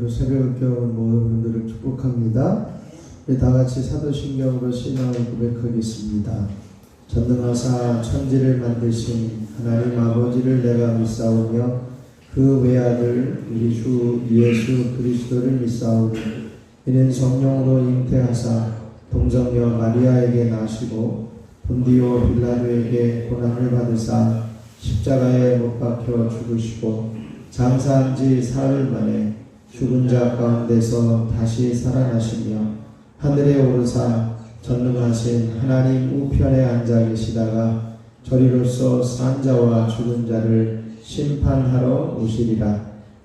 오늘 새벽을 깨우는 모든 분들을 축복합니다. 우리 다 같이 사도신경으로 신앙을 고백하겠습니다. 전능하사 천지를 만드신 하나님 아버지를 내가 믿사오며 그 외아들 우리 주 예수 그리스도를 믿사오니 이는 성령으로 잉태하사 동정녀 마리아에게 나시고 본디오 빌라도에게 고난을 받으사 십자가에 못 박혀 죽으시고 장사한 지 사흘 만에 죽은 자 가운데서 다시 살아나시며 하늘에 오르사 전능하신 하나님 우편에 앉아 계시다가 저리로서 산 자와 죽은 자를 심판하러 오시리라.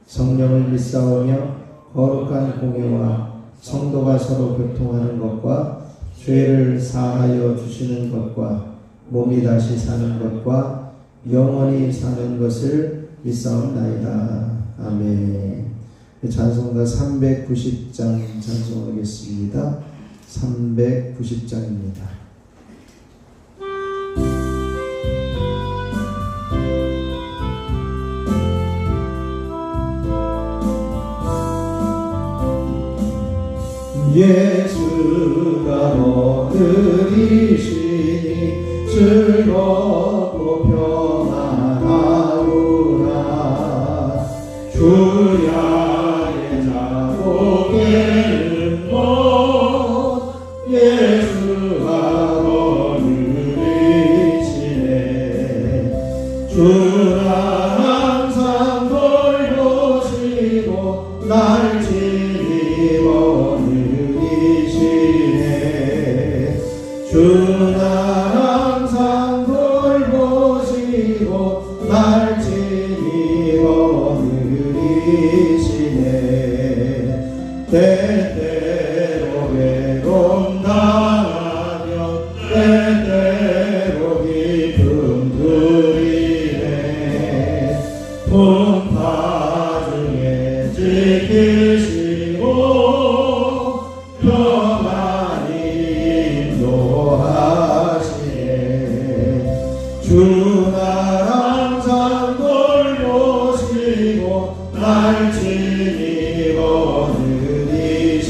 성령을 믿사오며 거룩한 공예와 성도가 서로 교통하는 것과 죄를 사하여 주시는 것과 몸이 다시 사는 것과 영원히 사는 것을 믿사옵나이다. 아멘. 찬송가 390장 찬송하겠습니다. 390장입니다. 예수가 너희시니 즐겁고 평안하구나. 주야의 자복에는 못 예수가 너희시네. 주라 항상 돌보시고 날 지키고 주나 항상 돌보시고 날 지키고 늘리시네. 때때로 외로움 당하며 때때로 기쁨 누리네. 풍파 중에 지키시고 주나 항상 돌보시고 날 지키고 늘리시네.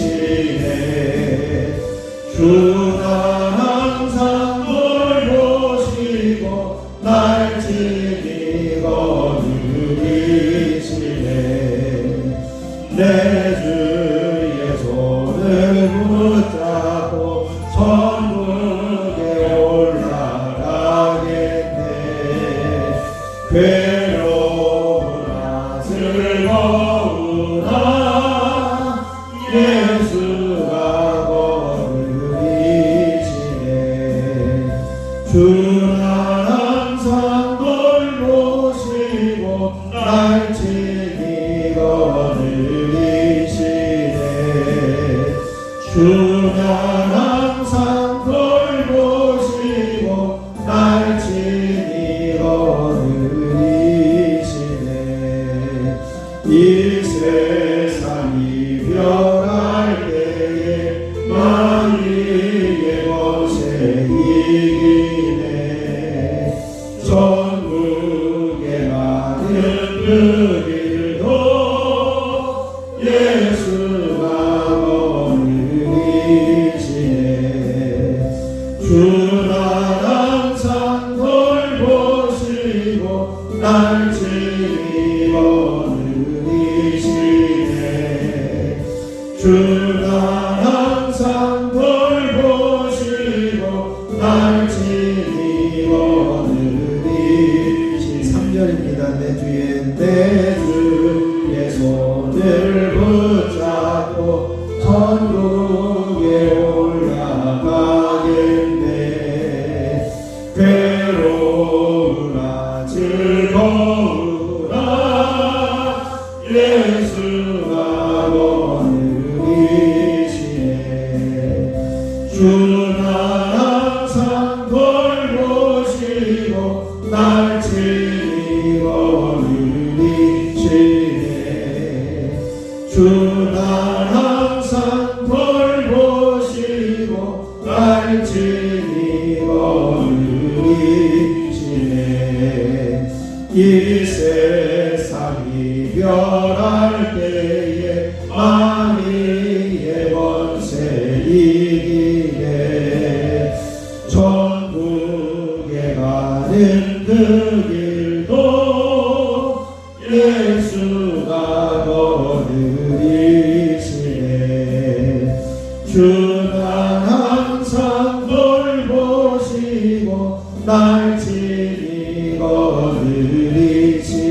주나 항상 돌보시고 날 지키고 늘리시네. 내 주의 손을 붙잡고 천국에 괴로우나 즐거우나 예수가 거느리시네. 주나 항상 돌보시고 날 지키고 늘리시네. 주나 항상 돌보시고 날 지키고 이 세상 이별할 때에 만일의 것에 이기네. 전국의 많은 그들도 예수가 거느리시네. 주나 항상 돌보시고 날 지키고 주나 항상 돌보시고 날 지키고 늘리시네. 3절입니다. 내 주의 손을 붙잡고 천국에 올라가겠네. 괴로우나 즐거우나 예수가 거느리시네. 주나 항상 돌보시고 날 지키고 늘리시네. 주나 항상 돌보시고 날 지키고 늘리시네. 이 세상 이별할 때에 그 길도 예수가 거느리시네. 주는 항상 돌보시고 날 친히 거느리시네.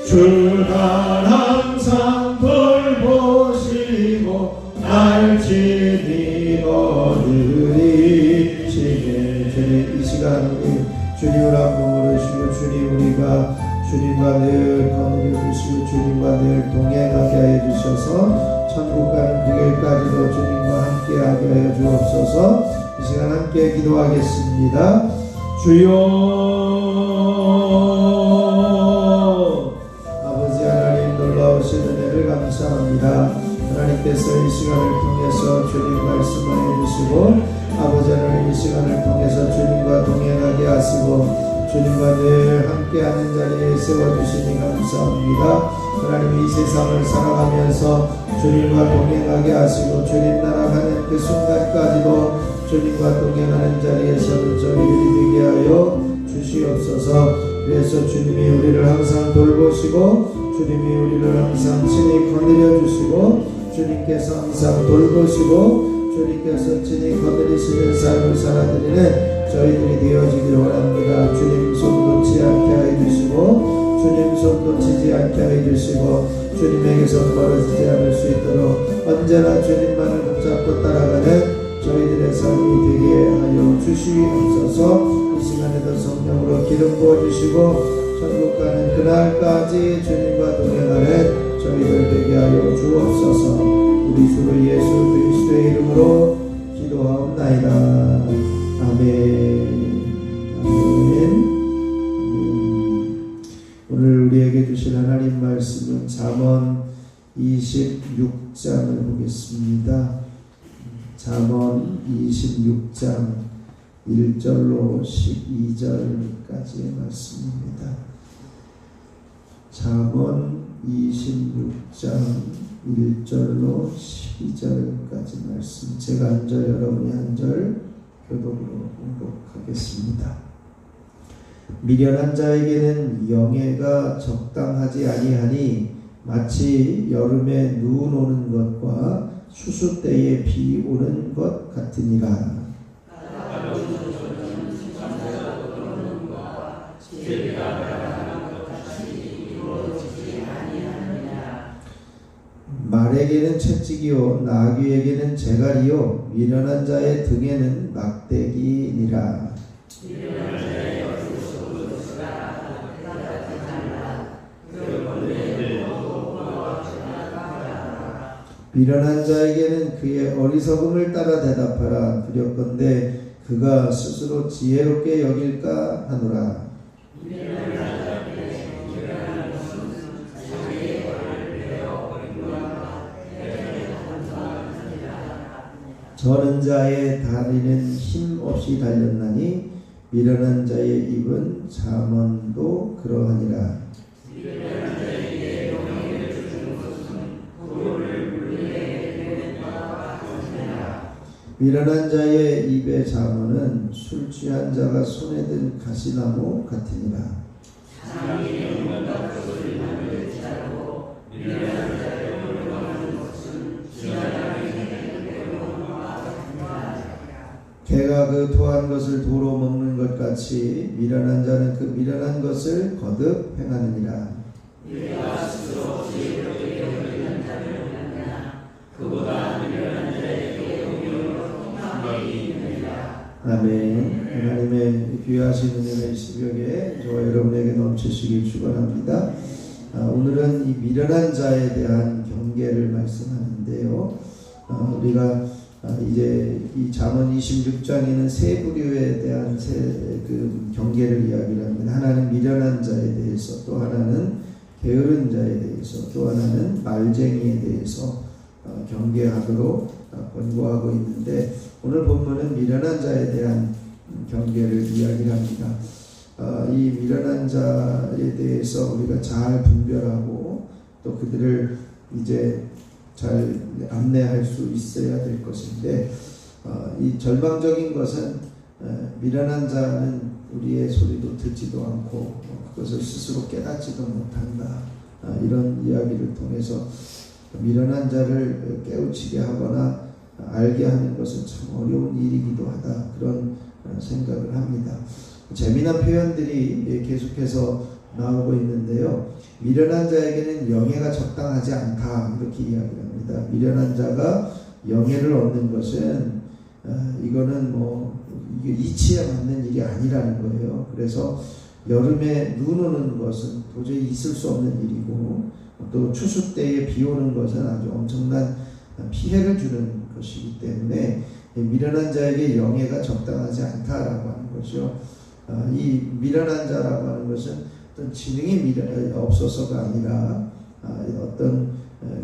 주는 항상 돌보시고 날 친히 거느리시네. 주님, 이 시간 우리 주님을 한번 부르시고 주님, 우리가 주님과 늘 거느려 주시고 주님과 늘 동행하게 하여 주셔서 천국 가는 그 길까지도 주님과 함께 하게 하여 주옵소서. 이 시간 함께 기도하겠습니다. 주여, 아버지 하나님 놀라우신 은혜를 감사합니다. 하나님께서 이 시간을 통해서 주님 말씀하여 주시고 아버지 하나님 이 시간을 통해서 주님과 동행하게 하시고 주님과 늘 함께하는 자리에 세워주시니 감사합니다. 하나님 이 세상을 살아가면서 주님과 동행하게 하시고 주님 나라 가는 그 순간까지도 주님과 동행하는 자리에서는 저희들이 되게 하여 주시옵소서. 그래서 주님이 우리를 항상 돌보시고 주님이 우리를 항상 친히 거느려 주시고 주님께서 항상 돌보시고 주님께서 친히 거느리시는 삶을 살아드리는 저희들이 되어지기를 원합니다. 주님 손 놓지 않게 하여 주시고 주님 손 놓치지 않게 하여 주시고 주님에게서 멀어지지 않을 수 있도록 언제나 주님만을 붙잡고 따라가는 저희들의 삶이 되게 하여 주시옵소서. 이 시간에도 성령으로 기름 부어주시고 천국 가는 그날까지 주님과 동행하는 저희들 되게 하여 주옵소서. 우리 주 예수 그리스도의 이름으로 기도하옵나이다. 아멘. 아멘. 오늘 우리에게 주신 하나님 말씀은 잠언 26장을 보겠습니다. 잠언 26장 1절로 12절까지의 말씀입니다. 잠언 26장 1절로 12절까지 말씀, 제가 한 절 여러분이 한 절 교독으로 공독하겠습니다. 미련한 자에게는 영예가 적당하지 아니하니 마치 여름에 눈 오는 것과 추수 때에 비 오는 것 같으니라. 말에게는 채찍이요 나귀에게는 재갈이요 미련한 자의 등에는 막대기니라. 미련한 자에게는 그의 어리석음을 따라 대답하라. 두렵건대 그가 스스로 지혜롭게 여길까 하노라. 저는 자의 다리는 힘없이 달렸나니 미련한 자의 입은 잠언도 그러하니라. 미련한 자의 입의 잠언은 술 취한 자가 손에 든 가시나무 같으니라. 개가 그 토한 것을 도로 먹는 것 같이 미련한 자는 그 미련한 것을 거듭 행하느니라. 아멘. 하나님의 귀하신 은혜의 새벽에 저와 여러분에게 넘치시길 축원합니다. 오늘은 이 미련한 자에 대한 경계를 말씀하는데요. 우리가 이제 이 잠언 26장에는 세 부류에 대한 그 경계를 이야기를 합니다. 하나는 미련한 자에 대해서, 또 하나는 게으른 자에 대해서, 또 하나는 말쟁이에 대해서 경계하도록 권고하고 있는데, 오늘 본문은 미련한 자에 대한 경계를 이야기를 합니다. 이 미련한 자에 대해서 우리가 잘 분별하고 또 그들을 이제 잘 안내할 수 있어야 될 것인데, 이 절망적인 것은 미련한 자는 우리의 소리도 듣지도 않고 그것을 스스로 깨닫지도 못한다. 이런 이야기를 통해서 미련한 자를 깨우치게 하거나 알게 하는 것은 참 어려운 일이기도 하다. 그런 생각을 합니다. 재미난 표현들이 계속해서 나오고 있는데요. 미련한 자에게는 영예가 적당하지 않다. 이렇게 이야기를 합니다. 미련한 자가 영예를 얻는 것은 이거는 이게 이치에 맞는 일이 아니라는 거예요. 그래서 여름에 눈 오는 것은 도저히 있을 수 없는 일이고 또 추수 때에 비 오는 것은 아주 엄청난 피해를 주는 것이기 때문에 미련한 자에게 영예가 적당하지 않다라고 하는 거죠. 이 미련한 자라고 하는 것은 어떤 지능이 없어서가 아니라 어떤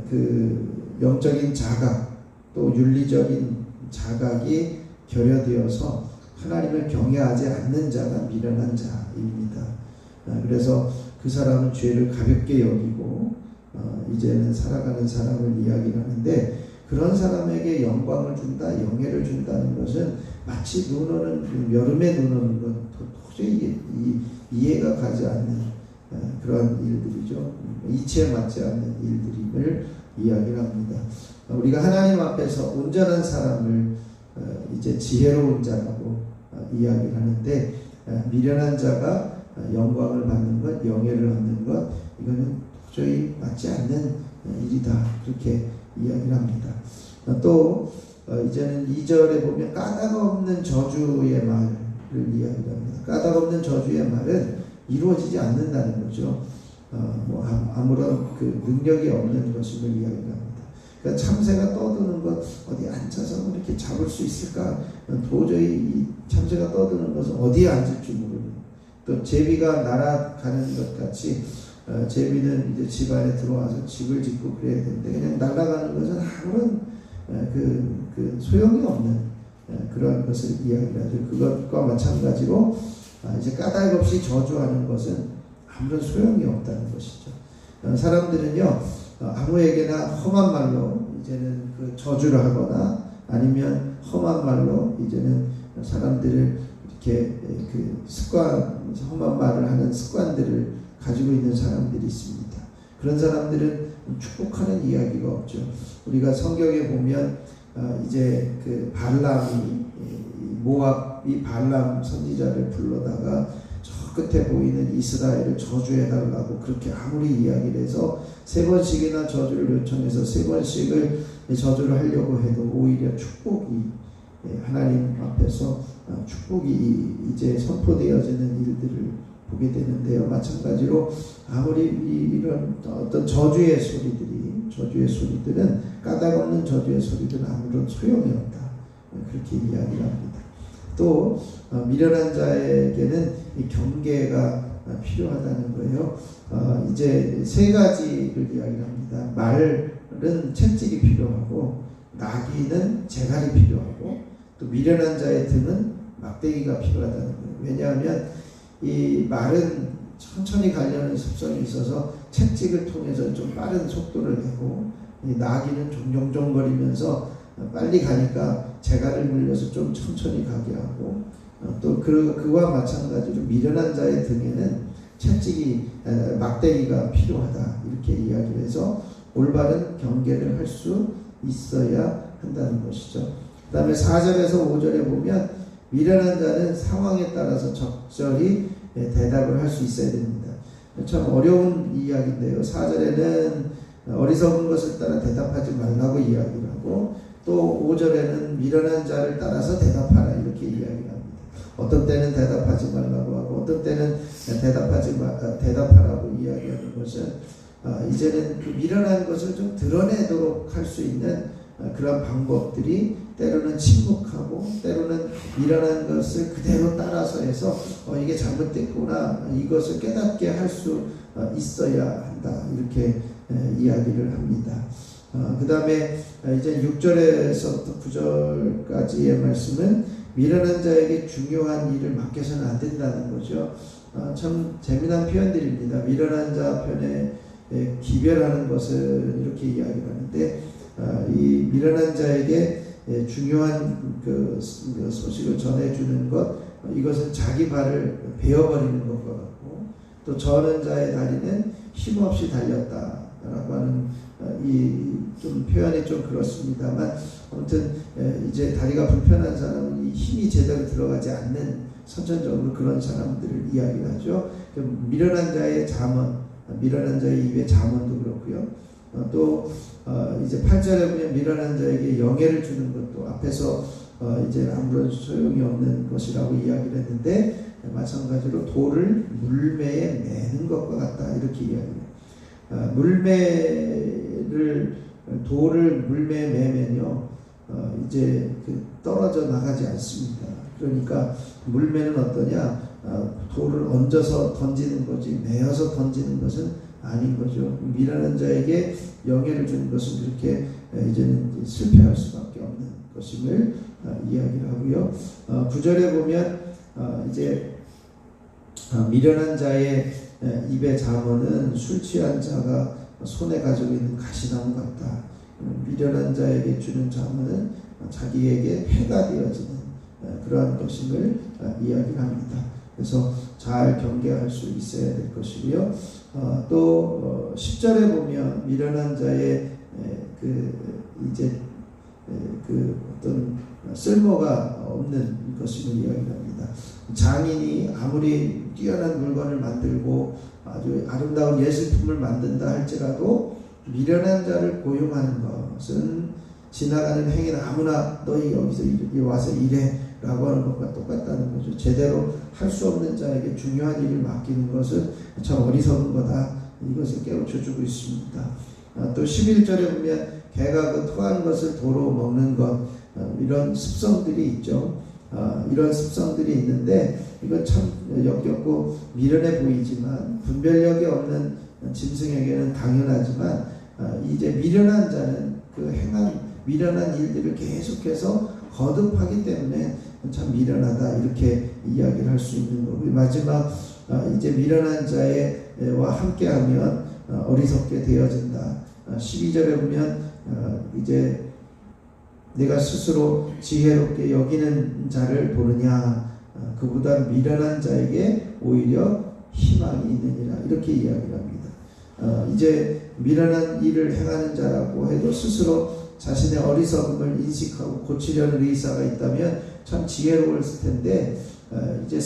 그 영적인 자각 또 윤리적인 자각이 결여되어서 하나님을 경외하지 않는 자가 미련한 자입니다. 그래서 그 사람은 죄를 가볍게 여기고 이제는 살아가는 사람을 이야기하는데 그런 사람에게 영광을 준다, 영예를 준다는 것은 마치 눈 오는 여름에 눈 오는 것 도저히 이해가 가지 않는 그런 일들이죠. 이치에 맞지 않는 일들임을 이야기를 합니다. 우리가 하나님 앞에서 온전한 사람을 이제 지혜로운 자라고 이야기를 하는데 미련한 자가 영광을 받는 것, 영예를 얻는 것 이거는 도저히 맞지 않는 일이다. 그렇게 이야기를 합니다. 또 이제는 2절에 보면 까닭 없는 저주의 말을 이야기합니다. 까닭 없는 저주의 말은 이루어지지 않는다는 거죠. 아무런 그 능력이 없는 것임을 이야기합니다. 그러니까 참새가 떠드는 것 어디 앉아서 이렇게 잡을 수 있을까? 도저히 이 참새가 떠드는 것은 어디에 앉을지 모르는. 또 제비가 날아가는 것 같이 제비는 이제 집 안에 들어와서 집을 짓고 그래야 되는데 그냥 날아가는 것은 아무런 그 소용이 없는 그런 것을 이야기하죠. 그것과 마찬가지로 이제 까닭 없이 저주하는 것은 아무런 소용이 없다는 것이죠. 사람들은요 아무에게나 험한 말로 이제는 그 저주를 하거나 아니면 험한 말로 이제는 사람들을 이렇게 그 험한 말을 하는 습관들을 가지고 있는 사람들이 있습니다. 그런 사람들은 축복하는 이야기가 없죠. 우리가 성경에 보면 이제 그 발람이 모압이 발람 선지자를 불러다가 저 끝에 보이는 이스라엘을 저주해달라고 그렇게 아무리 이야기를 해서 3번씩이나 저주를 요청해서 3번씩을 저주를 하려고 해도 오히려 축복이 하나님 앞에서 축복이 이제 선포되어지는 일들을 보게 되는데요. 마찬가지로 아무리 이런 어떤 저주의 소리들은 까닭 없는 저주의 소리들은 아무런 소용이 없다. 그렇게 이야기를 합니다. 또 미련한 자에게는 이 경계가 필요하다는 거예요. 이제 3가지를 이야기합니다. 말은 채찍이 필요하고 나귀는 재갈이 필요하고 또 미련한 자의 등은 막대기가 필요하다는 거예요. 왜냐하면 이 말은 천천히 가려는 습성이 있어서 채찍을 통해서 좀 빠른 속도를 내고 이 나귀는 종종종거리면서 빨리 가니까 재갈을 물려서 좀 천천히 가게 하고 또 그와 마찬가지로 미련한 자의 등에는 채찍이 막대기가 필요하다 이렇게 이야기를 해서 올바른 경계를 할 수 있어야 한다는 것이죠. 그 다음에 4절에서 5절에 보면 미련한 자는 상황에 따라서 적절히 대답을 할 수 있어야 됩니다. 참 어려운 이야기인데요. 4절에는 어리석은 것을 따라 대답하지 말라고 이야기를 하고 또 5절에는 미련한 자를 따라서 대답하라 이렇게 이야기를 합니다. 어떤 때는 대답하지 말라고 하고 어떤 때는 대답하라고 이야기하는 것은 이제는 그 미련한 것을 좀 드러내도록 할 수 있는 그런 방법들이 때로는 침묵하고 때로는 미련한 것을 그대로 따라서 해서 이게 잘못됐구나 이것을 깨닫게 할 수 있어야 한다 이렇게 이야기를 합니다. 그 다음에 이제 6절에서부터 9절까지의 말씀은 미련한 자에게 중요한 일을 맡겨서는 안 된다는 거죠. 참 재미난 표현들입니다. 미련한 자 편에 기별하는 것을 이렇게 이야기를 하는데 이 미련한 자에게 중요한 그 소식을 전해주는 것 이것은 자기 발을 베어버리는 것과 같고, 또 저는 자의 다리는 힘없이 달렸다라고 하는 이 좀 표현이 좀 그렇습니다만, 아무튼 이제 다리가 불편한 사람은 이 힘이 제대로 들어가지 않는 선천적으로 그런 사람들을 이야기를 하죠. 미련한 자의 잠언, 미련한 자의 입의 잠언도 그렇고요. 또 이제 8절에 보면 미련한 자에게 영예를 주는 것도 앞에서 이제 아무런 소용이 없는 것이라고 이야기를 했는데, 마찬가지로 돌을 물매에 매는 것과 같다 이렇게 이야기해요. 돌을 물매에 매면요 이제 떨어져 나가지 않습니다. 그러니까 물매는 어떠냐, 돌을 얹어서 던지는 거지 매어서 던지는 것은 아닌 거죠. 미련한 자에게 영예를 주는 것은 이렇게 이제는 실패할 수밖에 없는 것임을 이야기를 하고요. 9절에 보면 이제 미련한 자의 입의 잠언은 술 취한 자가 손에 가지고 있는 가시나무 같다. 미련한 자에게 주는 잠언은 자기에게 해가 되어지는 그러한 것임을 이야기를 합니다. 그래서 잘 경계할 수 있어야 될 것이고요. 또 10절에 보면 미련한 자의 어떤 쓸모가 없는 것임을 이야기합니다. 장인이 아무리 뛰어난 물건을 만들고 아주 아름다운 예술품을 만든다 할지라도 미련한 자를 고용하는 것은 지나가는 행인 아무나 너희 여기서 와서 일해 라고 하는 것과 똑같다는 거죠. 제대로 할 수 없는 자에게 중요한 일을 맡기는 것은 참 어리석은 거다. 이것을 깨우쳐주고 있습니다. 또 11절에 보면 개가 그 토한 것을 도로 먹는 것, 이런 습성들이 있죠. 이런 습성들이 있는데 이건 참 역겹고 미련해 보이지만, 분별력이 없는 짐승에게는 당연하지만 이제 미련한 자는 그 행한 미련한 일들을 계속해서 거듭하기 때문에 참 미련하다 이렇게 이야기를 할 수 있는 거고요. 마지막 이제 미련한 자와 함께하면 어리석게 되어진다. 12절에 보면 이제 내가 스스로 지혜롭게 여기는 자를 보느냐, 그보다 미련한 자에게 오히려 희망이 있느니라 이렇게 이야기를 합니다. 이제 미련한 일을 행하는 자라고 해도 스스로 자신의 어리석음을 인식하고 고치려는 의사가 있다면 참 지혜로웠을 텐데, 이제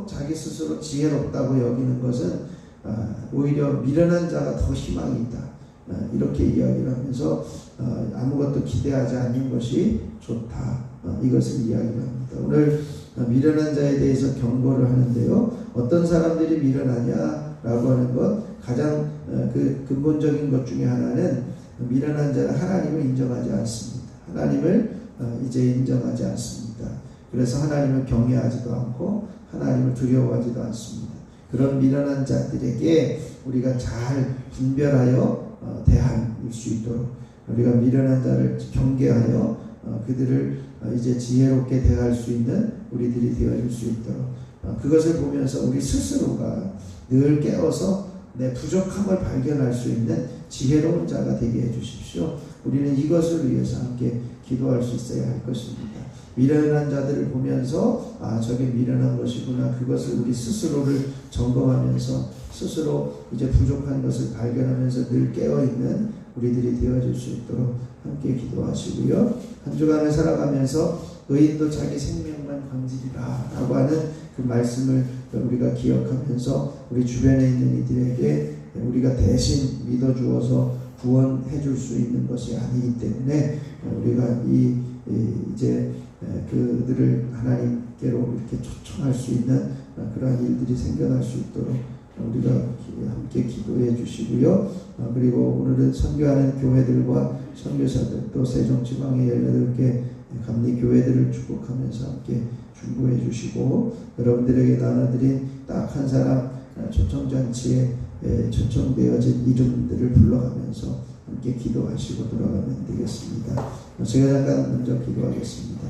자기 스스로 지혜롭다고 여기는 것은 오히려 미련한 자가 더 희망이 있다. 이렇게 이야기를 하면서 아무것도 기대하지 않는 것이 좋다. 이것을 이야기를 합니다. 오늘 미련한 자에 대해서 경고를 하는데요. 어떤 사람들이 미련하냐라고 하는 것, 가장 그 근본적인 것 중에 하나는 미련한 자는 하나님을 인정하지 않습니다. 하나님을 이제 인정하지 않습니다. 그래서 하나님을 경외하지도 않고 하나님을 두려워하지도 않습니다. 그런 미련한 자들에게 우리가 잘 분별하여 대할 수 있도록, 우리가 미련한 자를 경계하여 그들을 이제 지혜롭게 대할 수 있는 우리들이 되어줄 수 있도록, 그것을 보면서 우리 스스로가 늘 깨어서 내 부족함을 발견할 수 있는 지혜로운 자가 되게 해주십시오. 우리는 이것을 위해서 함께 기도할 수 있어야 할 것입니다. 미련한 자들을 보면서 저게 미련한 것이구나, 그것을 우리 스스로를 점검하면서 스스로 이제 부족한 것을 발견하면서 늘 깨어있는 우리들이 되어질 수 있도록 함께 기도하시고요. 한 주간을 살아가면서 의인도 자기 생명만 건지리라 라고 하는 그 말씀을 우리가 기억하면서 우리 주변에 있는 이들에게 우리가 대신 믿어주어서 구원해 줄 수 있는 것이 아니기 때문에 우리가 이제 그들을 하나님께로 이렇게 초청할 수 있는 그러한 일들이 생겨날 수 있도록 우리가 함께 기도해 주시고요. 그리고 오늘은 선교하는 교회들과 선교사들, 또 세종지방의 18개 감리 교회들을 축복하면서 함께 중보해 주시고, 여러분들에게 나눠드린 딱 한 사람 초청잔치에 초청되어진 이름들을 불러가면서 함께 기도하시고 돌아가면 되겠습니다. 제가 잠깐 먼저 기도하겠습니다.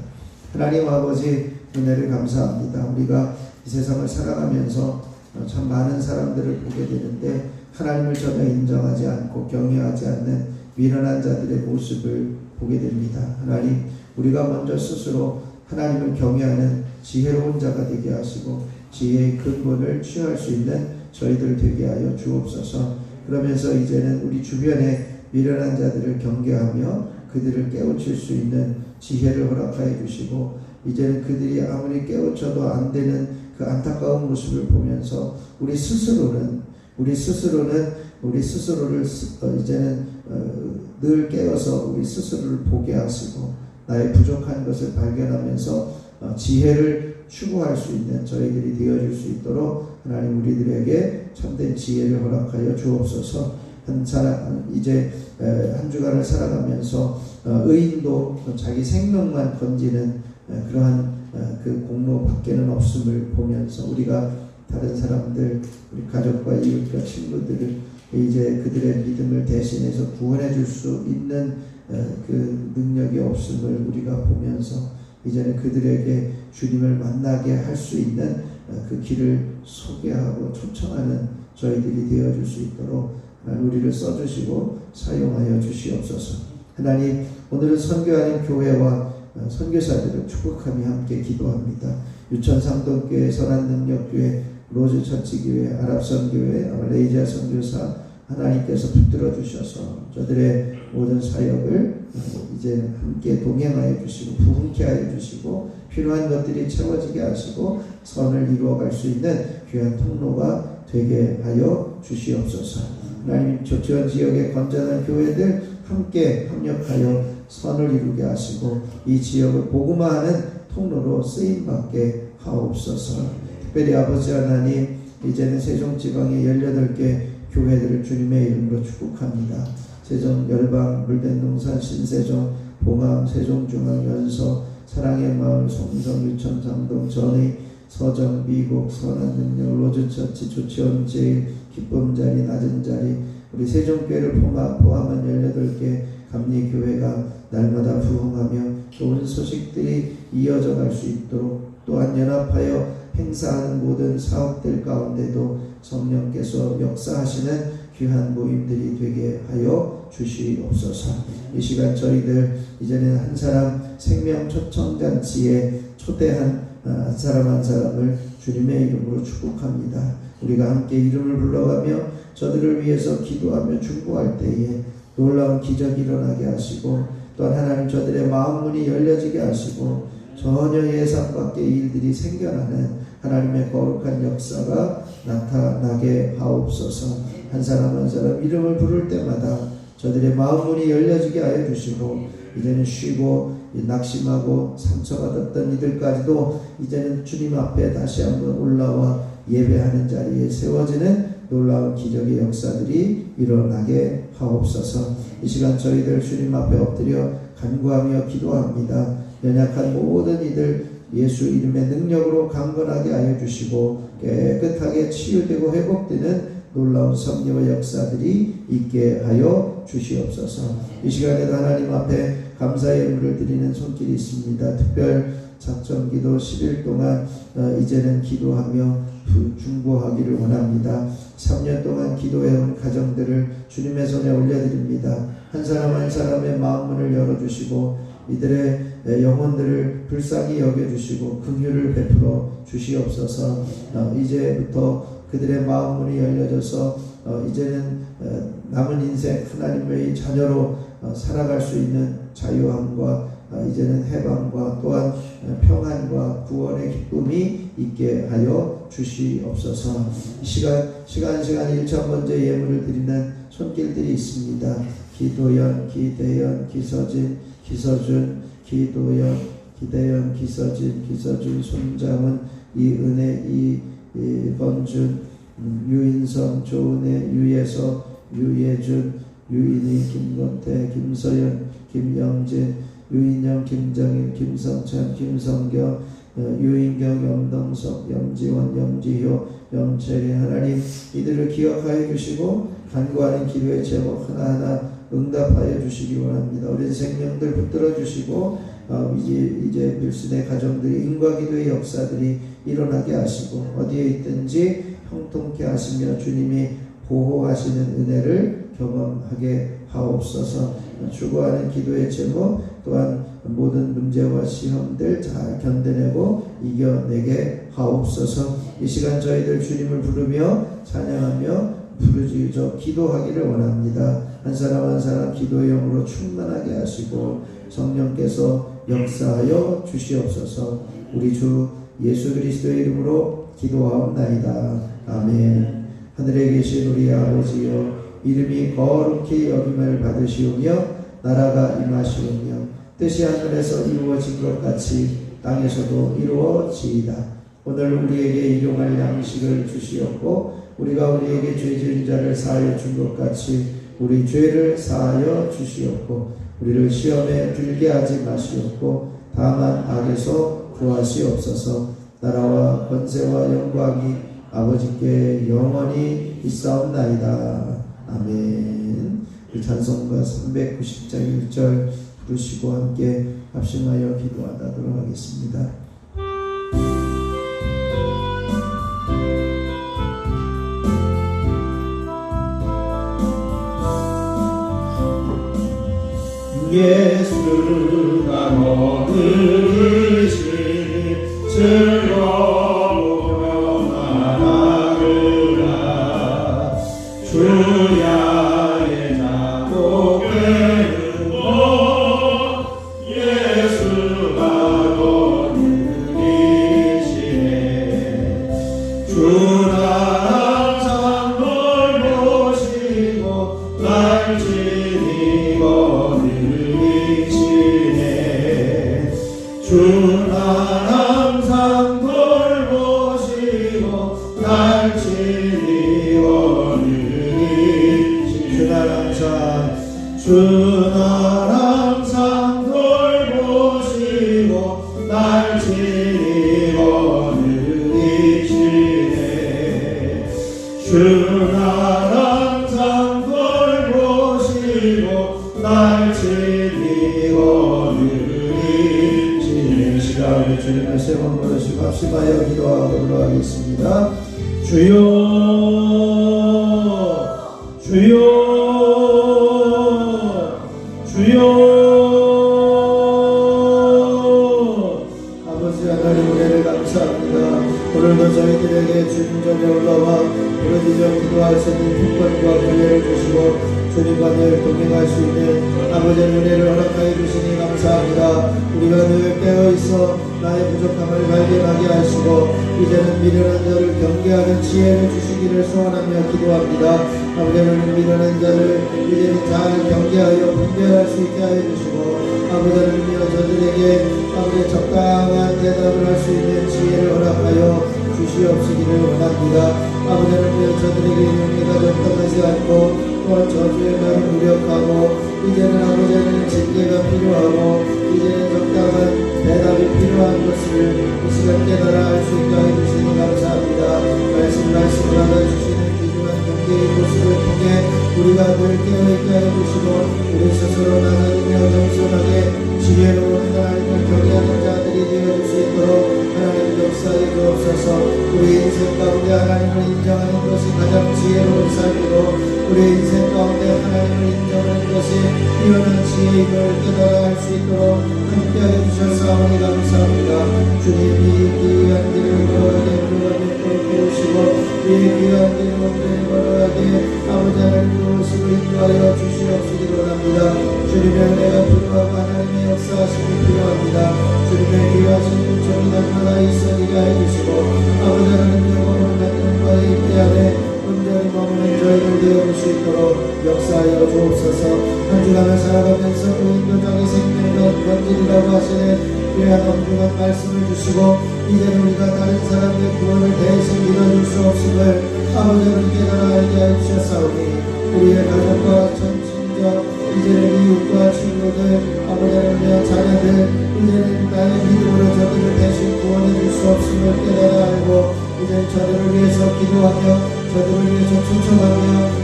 하나님 아버지, 은혜를 감사합니다. 우리가 이 세상을 살아가면서 참 많은 사람들을 보게 되는데 하나님을 전혀 인정하지 않고 경외하지 않는 미련한 자들의 모습을 보게 됩니다. 하나님, 우리가 먼저 스스로 하나님을 경외하는 지혜로운 자가 되게 하시고 지혜의 근본을 취할 수 있는 저희들 되게 하여 주옵소서. 그러면서 이제는 우리 주변에 미련한 자들을 경계하며 그들을 깨우칠 수 있는 지혜를 허락하여 주시고 이제는 그들이 아무리 깨우쳐도 안 되는 그 안타까운 모습을 보면서 우리 스스로를 이제는 늘 깨어서 우리 스스로를 보게 하시고 나의 부족한 것을 발견하면서 지혜를 추구할 수 있는 저희들이 되어줄 수 있도록 하나님 우리들에게 참된 지혜를 허락하여 주옵소서. 이제 한 주간을 살아가면서 의인도 자기 생명만 건지는 그러한 그 공로 밖에는 없음을 보면서 우리가 다른 사람들, 우리 가족과 이웃과 친구들을 이제 그들의 믿음을 대신해서 구원해 줄 수 있는 그 능력이 없음을 우리가 보면서 이제는 그들에게 주님을 만나게 할 수 있는 그 길을 소개하고 초청하는 저희들이 되어줄 수 있도록 하나님 우리를 써주시고 사용하여 주시옵소서. 하나님 오늘은 선교하는 교회와 선교사들을 축복하며 함께 기도합니다. 유천상동교회, 선한능력교회, 로즈처치교회, 아랍선교회, 레이지아 선교사 하나님께서 붙들어 주셔서 저들의 모든 사역을 이제 함께 동행하여 주시고 부흥케 하여 주시고 필요한 것들이 채워지게 하시고 선을 이루어갈 수 있는 귀한 통로가 되게 하여 주시옵소서. 하나님 조치원 지역의 건전한 교회들 함께 협력하여 선을 이루게 하시고 이 지역을 복음화하는 통로로 쓰임받게 하옵소서. 특별히 아버지 하나님 이제는 세종지방의 18개 교회들을 주님의 이름으로 축복합니다. 세종, 열방, 물된동산, 신세종, 봉암, 세종중앙, 연서, 사랑의 마을, 송성, 유천, 상동, 전의, 서정, 미국, 선한능력, 로즈처치, 조치원 제일, 기쁨자리, 낮은자리 우리 세종교회를 포함한 18개 감리교회가 날마다 부흥하며 좋은 소식들이 이어져 갈 수 있도록 또한 연합하여 행사하는 모든 사업들 가운데도 성령께서 역사하시는 귀한 모임들이 되게 하여 주시옵소서. 이 시간 저희들 이제는 한 사람 생명 초청잔치에 초대한 한 사람 한 사람을 주님의 이름으로 축복합니다. 우리가 함께 이름을 불러가며 저들을 위해서 기도하며 중보할 때에 놀라운 기적이 일어나게 하시고 또한 하나님 저들의 마음 문이 열려지게 하시고 전혀 예상 밖의 일들이 생겨나는 하나님의 거룩한 역사가 나타나게 하옵소서. 한 사람 한 사람 이름을 부를 때마다 저들의 마음 문이 열려지게 하여 주시고 이제는 쉬고 낙심하고 상처받았던 이들까지도 이제는 주님 앞에 다시 한번 올라와 예배하는 자리에 세워지는 놀라운 기적의 역사들이 일어나게 하옵소서. 이 시간 저희들 주님 앞에 엎드려 간구하며 기도합니다. 연약한 모든 이들 예수 이름의 능력으로 강건하게 하여 주시고 깨끗하게 치유되고 회복되는 놀라운 섭리와 역사들이 있게 하여 주시옵소서. 이 시간에도 하나님 앞에 감사의 예물을 드리는 손길이 있습니다. 특별 작정기도 10일 동안 이제는 기도하며 중보하기를 원합니다. 3년 동안 기도해온 가정들을 주님의 손에 올려드립니다. 한 사람 한 사람의 마음문을 열어주시고 이들의 영혼들을 불쌍히 여겨주시고 긍휼을 베풀어 주시옵소서. 이제부터 그들의 마음문이 열려져서 이제는 남은 인생 하나님의 자녀로 살아갈 수 있는 자유함과 이제는 해방과 또한 평안과 구원의 기쁨이 있게 하여 주시옵소서. 시간 1천 번째 예물을 드리는 손길들이 있습니다. 기도연, 기대연, 기서진, 기서준, 기도연, 기대연, 기서진, 기서준, 손장은, 이은혜, 이번준, 유인성, 조은혜, 유예서, 유예준, 유인희, 김건태, 김서연, 김영진, 유인영, 김정일, 김성찬, 김성경, 유인경, 염동석, 염지원, 염지효, 염채리 하나님 이들을 기억하여 주시고 간구하는 기도의 제목 하나하나 응답하여 주시기 원합니다. 어린 생명들 붙들어 주시고 이제 밀순의 가정들이 인과기도의 역사들이 일어나게 하시고 어디에 있든지 형통케 하시며 주님이 보호하시는 은혜를 경험하게 하옵소서. 추구하는 기도의 제목 또한 모든 문제와 시험들 잘 견뎌내고 이겨내게 하옵소서. 이 시간 저희들 주님을 부르며 찬양하며 부르짖어 기도하기를 원합니다. 한 사람 한 사람 기도의 영으로 충만하게 하시고 성령께서 역사하여 주시옵소서. 우리 주 예수 그리스도의 이름으로 기도하옵나이다. 아멘. 하늘에 계신 우리 아버지여, 이름이 거룩히 여김을 받으시오며 나라가 임하시오며 뜻이 하늘에서 이루어진 것 같이 땅에서도 이루어지이다. 오늘 우리에게 일용할 양식을 주시옵고 우리가 우리에게 죄 지은 자를 사하여 준 것 같이 우리 죄를 사하여 주시옵고 우리를 시험에 들게 하지 마시옵고 다만 악에서 구하시옵소서. 나라와 권세와 영광이 아버지께 영원히 있사옵나이다. 아멘. 이 찬송가 390장 1절 부르시고 함께 합심하여 기도하도록 하겠습니다. 예수가 너희시 즐거우며 나가르라. 주야의 자복에는 예수가 너희시네. 주나 항상 돌보시고 날 지니고 주나 항상 돌보시고 날 지니고 주나 항상 돌보시고 날 지니고 늘리시네. 주나 항상 돌보시고 날 지니고 늘리시네. 시간 우리 주님의 세번 부르시고 합심하여 기도하도록 하겠습니다. 주여 주여 주여. 아버지 하나님 은혜를 감사합니다. 오늘도 저희들에게 주님 전에 올라와 부르짖어 기도할 수 있는 특권과 기회를 주시고 주님과 늘 동행할 수 있는 아버지의 은혜를 허락하여 주시니 감사합니다. 우리가 늘 깨어있어 나의 부족함을 발견하게 하시고 이제는 미련한 자를 경계하는 지혜를 주시기를 소원하며 기도합니다. 아버지는 미련한 자를 이제는 잘 경계하여 분별할 수 있게 하여 주시고 아버지는 저들에게 아버지 적당한 대답을 할 수 있는 지혜를 허락하여 주시옵시기를 원합니다. 아버지는 저들에게 용기가 접근하지 않고 또한 저주의 말을 무력하고 이제는 아버지는 징계가 필요하고 이제는 적당한 대답이 필요한 것을 이 시간 깨달아 알 수 있게 하여 주시니 감사합니다. 말씀을 알아주시는 귀중한 경계의 모습을 통해 우리가 늘 깨어있게 하여 주시고 우리 스스로 나가리며 겸손하게 지혜로운 하나님을 경외하는 자들이 되어줄 수 있도록 하나님 역사에 주옵소서. 우리 인생 가운데 하나님을 인정하는 것이 가장 지혜로운 삶이고 우리 인생 가운데 하나님을 인정하는 것이 뛰어난 지혜임을 깨달아 할 수 있도록 함께하여 주셔서 감사합니다. 주님이 귀한 길을 걸어가게 부르시고 이 귀한 길을 걸어가게 아버지 하나님 도우시고 인도하여 주시옵시기를 원합니다. 주님의 은혜가 필요하고 하나님의 역사하심이 필요합니다. 주님의 귀하신 저희 날마다 있어지게 하여 주시고 아버지 하나님 영원한 하나님과의 임재 안에 온전히 머무는 저희들 되어줄 수 있도록 역사하여 주옵소서. 한 주간을 살아가면서 인도적인 생명과 번질이라고 하시는 귀한 엄중한 말씀을 주시고 이제는 우리가 다른 사람의 구원을 대신 믿어줄 수 없음을 아버지는 깨달아 알게 하여 주셨사오니 우리의 가족과 전친자 이제는 이웃과 친구들 아버지는 자녀들 이제는 나의 믿음으로 저들을 대신 구원해 줄 수 없음을 깨달아 알고 이제는 저들을 위해서 기도하며 저들을 위해서 초청하며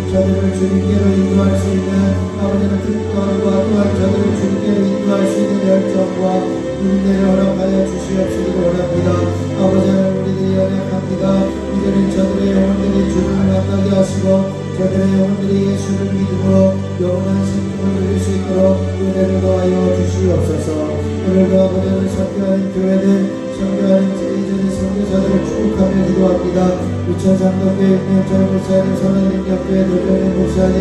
저들을 주님께로 인도할 수 있는 아버지는 특권과 또한 저들을 주님께로 인도할 수 있는 열정과 인내를 허락하여 주시옵시기를 원합니다. 아버지 하나님 우리들이 연약합니다. 이제는 저들의 영혼들이 주님을 만나게 하시고 저들의 영혼들이 예수를 믿음으로 영원한 생명을 누릴 수 있도록 은혜를 더하여 주시옵소서. 오늘도 아버지를 선교하는 교회들, 선교하는 이전의 선교사들을 축복하며 기도합니다. 유천상덕교회 윤영철 목사님, 선한능력교회 노정현 목사님,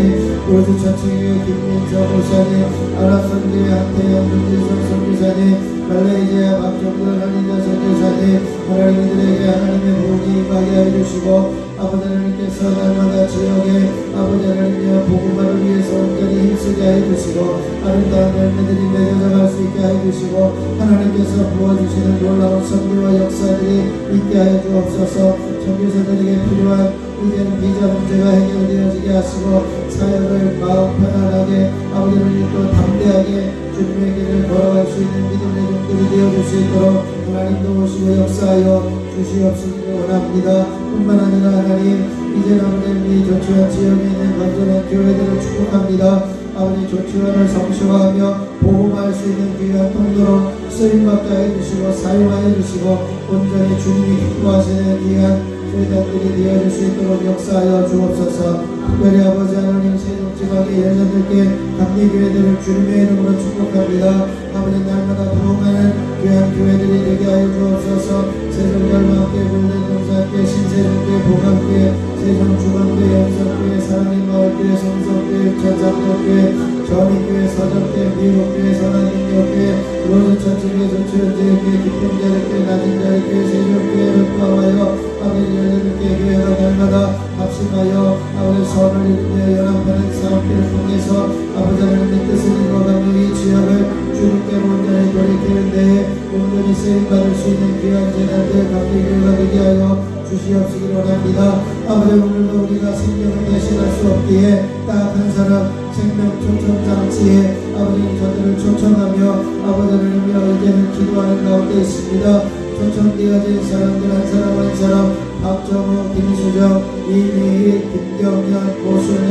로드 천칭교회 김민서 목사님, 아랍선교회 한태영 윤진성 선교사님, 말레이시아 박정근 한인자 선교사님, 하나님 이들에게 하나님의 복이 임하게 해주시고, 아버지 하나님께서 날마다 지역에 아버지 하나님의 복음화를 위해서 온전히 힘쓰게 해주시고, 아름다운 열매들이 맺어져갈 수 있게 해주시고, 하나님께서 부어주시는 놀라운 선교와 역사들이 있게 하여 주옵소서. 선교사들에게 필요한 이제는 비자 문제가 해결되어지게 하시고, 사역을 마음 편안하게 아버지 하나님 또 담대하게 주님의 길을 걸어갈 수 있는 믿음의 종들이 되어줄 수 있도록 하나님도 오시고 역사하여 주시옵시기를 원합니다. 뿐만 아니라 하나님, 이제 아버지 조치원 지역에 있는 건전한 교회들을 축복합니다. 아버지 조치원을 성취화하며 보호할 수 있는 귀한 통로로 쓰임받게 해주시고 사용하여 주시고, 온전히 주님이 기뻐하시는 귀한 교회단들이 되어줄 수 있도록 역사하여 주옵소서. 특별히 아버지 하나님 세종지방의 열자들께 감리교회들을 주님의 이름으로 축복합니다. 아버지 날마다 부흥하는 귀한 교회들이 되게 하여 주옵소서. 세종열마 함께 불대동사 함께 신세종교회 보감교회 세종중앙교회 영성교회 사랑의 마을교회 성성교회 천상교회 전인교회 서정교회 미국교회 선한능력교회 로드천칭교회 조치원제교회 기쁨자리교회 낮은자리교회 세종교회를 포함하여 아버지 열자들께 교회가 날마다 합심하여 아버지 선을 이루며 연합하는 사업들을 통해서 아버지 하나님의 뜻을 이루어가며 이 지역을 주님께로 온전히 돌이키는 데에 온전히 쓰임받을 수 있는 귀한 재단들 감리교회가 되게 하여 주시옵시기 원합니다. 아버지 오늘도 우리가 생명을 대신할 수 없기에 딱 한 사람 생명 초청장치에 아버지 저들을 초청하며 아버지 하나님이여 이제는 기도하는 가운데 있습니다. 초청되어진 사람들 한 사람 한 사람 박정우, 김수정, 이미희, 김경현, 고순혜,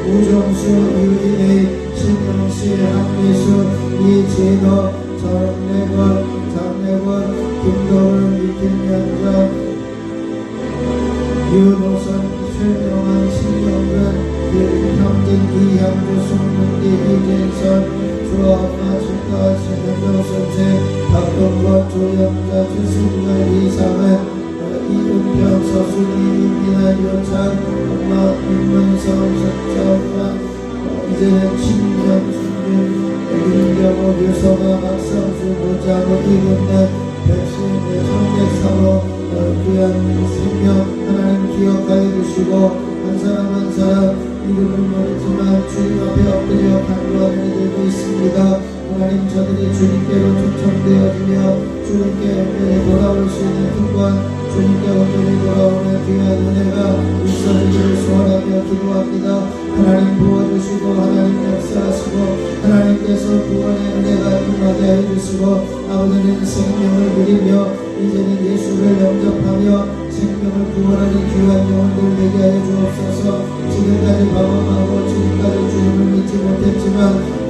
우정수, 유인혜, 신영씨, 한미수, 이진호, 정래권, 장래권, 김도훈, 김명정, 유노선, 최명환, 신영근, 김형진, 이향주, 송문기, 이진선, 주엄마, 주가, 신현정선생, 박동권, 조영자, 주승열, 이상은, 이은경, 서순이, 임민아, 요찬, 엄마, 윤문성, 석자엄마, 이제는 신명, 순준, 윤경호, 유성아, 박상수, 노장호, 이근단, 백신, 청백사모, 귀한 생명 하나님 기억하여 주시고, 한 사람 한 사람 이름을 모르지만 주님 앞에 엎드려 간구하는 이들도 있습니다. 하나님 저들이 주님께로 초청되어지며 주님께 온전히 돌아올 수 있는 특권, 주님께 온전히 돌아오는 귀한 은혜가 있어지기를 소원하며 기도합니다. 하나님 부어주시고 하나님 역사하시고 하나님께서 구원의 은혜가 임하게 해주시고 아버지는 생명을 누리며 이제는 예수를 영접하며 생명을 구원하는 귀한 영혼들 되게 하여 주옵소서. 지금까지 방황하고 지금까지 주님을 믿지 못했지만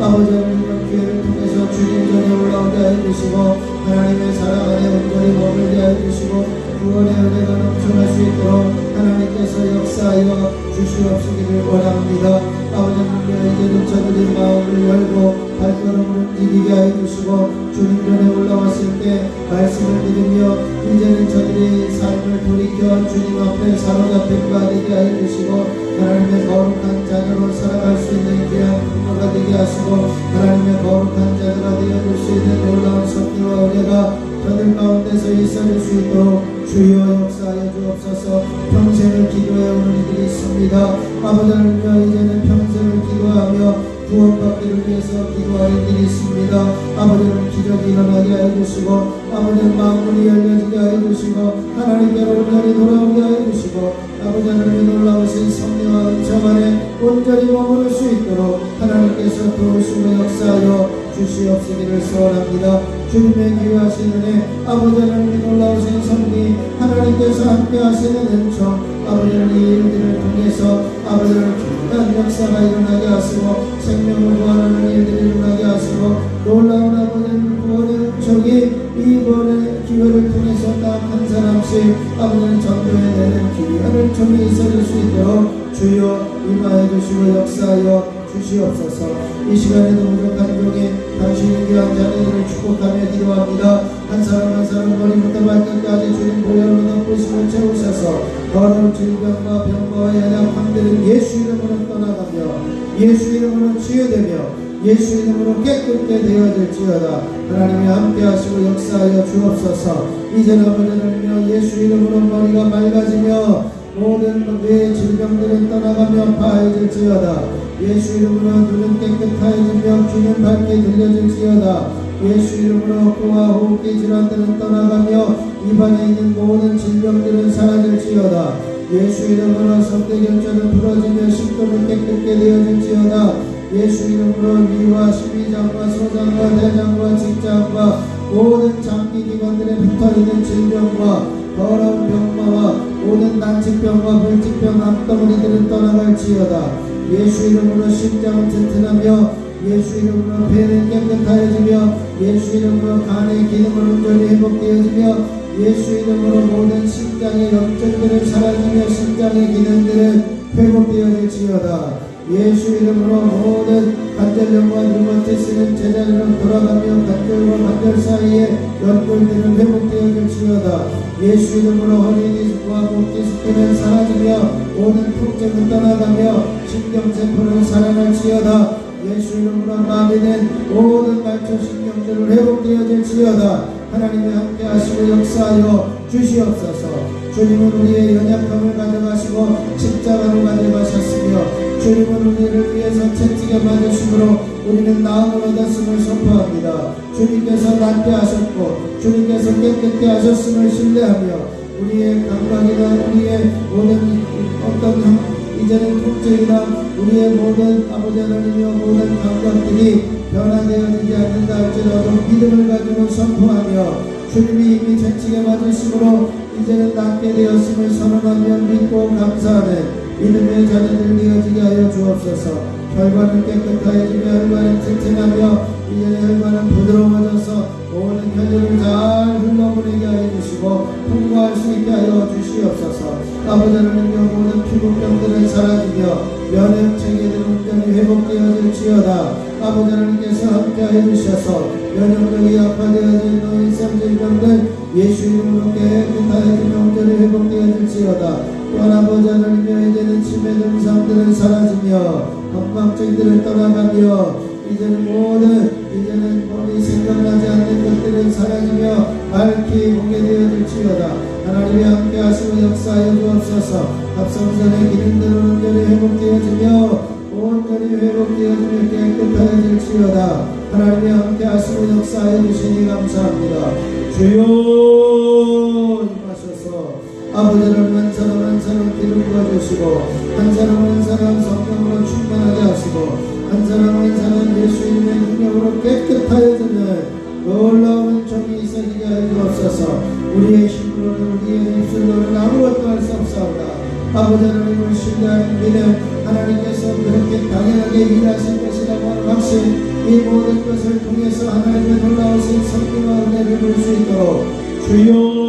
아버지 하나님의 기회를 통해서 주님 전에 올라오게 해주시고 하나님의 사랑 안에 온전히 머물게 해주시고 구원의 은혜가 넘쳐날 수 있도록 하나님께서 역사하여 주시옵시기를 원합니다. 아버지 하나님 이제는 저들의 마음을 열고 발걸음을 움직이게 해주시고 주님 전에 올라왔을 때 말씀을 들으며 이제는 저들의 삶을 돌이켜 주님 앞에 사로잡힌 바 되게 해주시고 하나님의 거룩한 자녀로 살아갈 수 있는 귀한 부모가 되게 하시고 하나님의 거룩한 자녀가 되어줄 수 있는 놀라운 성리와 은혜가 저들 가운데서 있어질 수 있도록 주여 역사하여 주옵소서. 평생을 기도해 오는 이들이 있습니다. 아버지 하나님 이제는 평생을 기도하며 구원받기를 위해서 기도하는 일이 있습니다. 아버지는 기적이 일어나게 해주시고 아버지는 마음문이 열려지게 해주시고 하나님께로 온전히 돌아오게 해주시고 아버지 하나님의 놀라우신 성령과 은총 안에 온전히 머무를 수 있도록 하나님께서 도우시고 역사하여 주시옵시기를 소원합니다. 주님의 귀하신 은혜 아버지 하나님의 놀라우신 섭리 하나님께서 함께 하시는 은총 아버지 하나님 이 일들을 통해서 아버지 하나님 큰 역사가 일어나게 하시고 생명을 구원하는 일들이 일어나게 하시고 놀라운 아버지 하나님 구원의 은총이 이번의 기회를 통해서 딱 한 사람씩 아버지 하나님 전도해내는 귀한 은총이 있어질 수 있도록 주여 임하여 주시고 역사하여 주시옵소서. 이 시간에도 부족한 종이 당신의 귀한 자녀들을 축복하며 기도합니다. 한 사람 한 사람 머리부터 발끝까지 주님 보혈로 덮으시고 채우셔서 더러운 질병과 병과 연약함들은 예수 이름으로 떠나가며 예수 이름으로 치유되며 예수 이름으로 깨끗게 되어질지어다. 하나님이 함께하시고 역사하여 주옵소서. 이제 아버지는요 예수 이름으로 머리가 맑아지며 모든 뇌의 질병들은 떠나가며 파해질지어다. 예수 이름으로 눈은 깨끗하여지며 귀는 밝게 들려질지어다. 예수 이름으로 코와 호흡기 질환들은 떠나가며 입안에 있는 모든 질병들은 사라질지어다. 예수 이름으로 성대결절은 풀어지며 심도는 깨끗게 되어질지어다. 예수 이름으로 위와 십이장과 소장과 대장과 직장과 모든 장기기관들에 붙어있는 질병과 더러운 병마와 모든 난치병과 불치병 암덩어리들은 떠나갈지어다. 예수 이름으로 심장은 튼튼하며 예수 이름으로 배는 깨끗하여지며 예수 이름으로 간의 기능을 온전히 회복되어지며 예수 이름으로 모든 심장의 염증들은 사라지며 심장의 기능들은 회복되어질지어다. 예수 이름으로 모든 관절염과 류마티스는 제자리로 돌아가며 관절과 관절 사이에 연골들은 회복되어질지어다. 예수 이름으로 허리 디스크와 목 디스크는 사라지며 모든 통증은 떠나가며 신경세포는 살아날지어다. 예수 이름으로 마비된 모든 말초신경들은 회복되어질지어다. 하나님이 함께 하시고 역사하여 주시옵소서. 주님은 우리의 연약함을 가져가시고 십자가로 가져가셨으며 주님은 우리를 위해서 채찍에 맞으심으로 우리는 나음을 얻었음을 선포합니다. 주님께서 낫게 하셨고 주님께서 깨끗게 하셨음을 신뢰하며 우리의 감각이나 우리의 모든 어떤 이제는 통증이나 우리의 모든 아버지 하나님이여 모든 감각들이 변화되어지지 않는다 할지라도 믿음을 가지고 선포하며 주님이 이미 채찍에 맞으심으로 이제는 낫게 되었음을 선언하며 믿고 감사하는 믿음의 자녀들 되어지게 하여 주옵소서. 혈관은 깨끗하여지며 혈관은 튼튼하며 이제는 혈관은 부드러워져서 모든 혈류를 잘 흘러보내게 하여 주시고 풍부할 수 있게 하여 주시옵소서. 아버지 하나님여 모든 피부병들은 사라지며 면역 체계들은 온전히 회복되어질지어다. 아버지 하나님께서 함께하여 주셔서 면역력이 약화되어진 노인성 질병들 예수 이름으로 깨끗하여지며 온전히 회복되어질지어다. 또한 아버지 하나님여 이제는 치매 증상들은 사라지며 건강증들을 떠나가며 이제는 머리 생각나지 않는 것들은 사라지며 밝히 보게 되어질지어다. 하나님이 함께 하시고 역사하여 주옵소서. 합성선의 기능들은 온전히 회복되어지며 온전히 회복되어지며 깨끗하여질지어다. 하나님이 함께 하시고 역사하여 주시니 감사합니다. 주여 임하소서. 아버지를 한 사람 한 사람 기름 부어주시고 한 사람 한 사람 성령으로 충만하게 하시고 한 사람 한 사람 예수 이름의 능력으로 깨끗하여지는 놀라운 종이 있어지게 하여 주옵소서. 우리의 힘으로는 우리의 입술로는 아무것도 할 수 없사오다. 아버지 하나님을 신뢰하는 믿음 하나님께서 그렇게 당연하게 일하실 것이라고 하는 확신 이 모든 것을 통해서 하나님의 놀라우신 성령과 은혜를 볼 수 있도록 주여